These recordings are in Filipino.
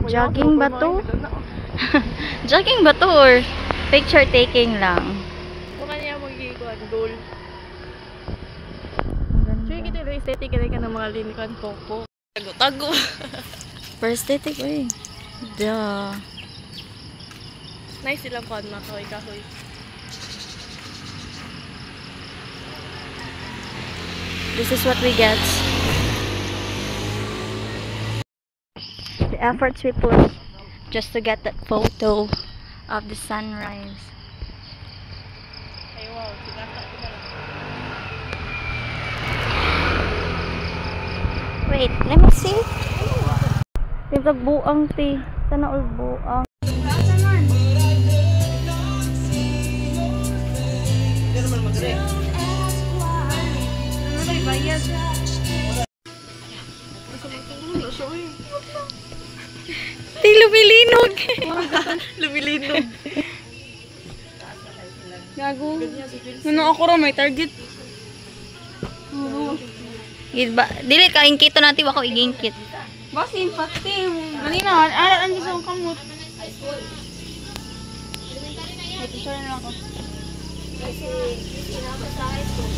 Jogging ba to? Jogging ba to or picture taking lang? Mukha niya mag-iikuan, goal. Sure, kita yung aesthetic ka ng mga linikan popo. Tago-tago. For aesthetic, uy. Duh. Nice silang kuan, mga kahoy-kahoy. This is what we get. The efforts we put just to get that photo of the sunrise. Ay, wow. Sinasa ko na lang. Wait, let me see. Tingtag buang ti. Sana all buang. Hindi naman mag-ring. Ano ba ibayad? Ti lumilinog. Lumilinog. Gago. Ano ako ra may target. Dili ka ingkito natin ako igingkit. Bas impact Malina, ara ang isang kamot. Ito sorry na ako. Kasi sinama sa high school.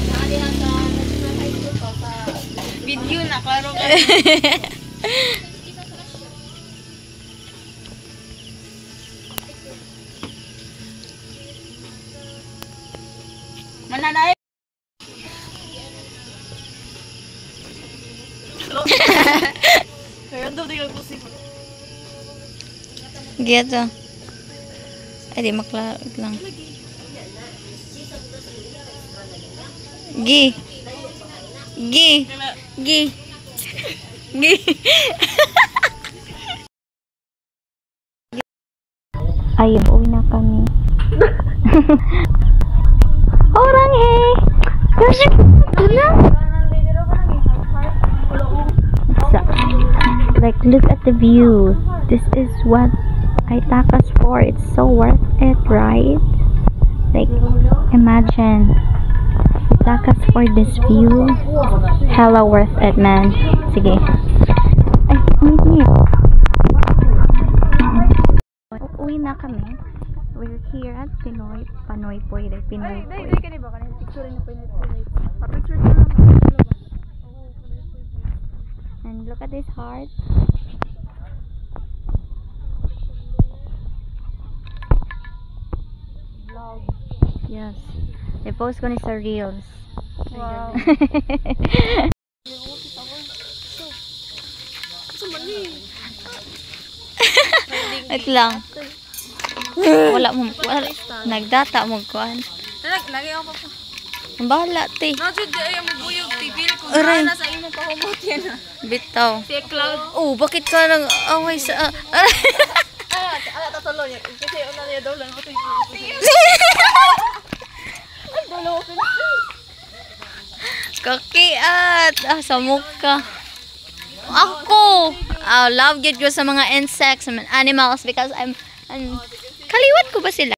Nakali na sa high school pa sa Video na klaro ka. Mananay. Kaya daw di ka pusing. Gitu. Ay, di maklaro lang. Gi. Gi. Gi. Gi. Ayun, uwi na kami. Orang eh. Kasi ito na. Like, look at the view. This is what Aitakas for. It's so worth it, right? Like, imagine Aitakas for this view. Hella worth it, man. Sige. Ay, umiinit. Uwi na kami. We're here at Pinoy. Panoy Pwede. Pinoy Pwede. Ay, ka ba? Kanina picture niyo pa yun. Pa-picture ko lang. And look at this heart. Vlog. Yes. I-post ko ni sa Reels. Wow. Wait lang. Wala mo. Nagdata mo kuan. Lagi ako pa. Ang bahala, te. Najud di ay mo buyog tigil ko Aray. na sa imo pahumot yan. Bitaw. Si Cloud. Oh, bakit ka nang away sa... Ala tatalo niya. Kasi una niya daw lang ako ito. Ay, daw lang ako. Kakiat. Sa mukha. Ako. Love yun ko sa mga insects, sa mga animals because kaliwat ko ba sila?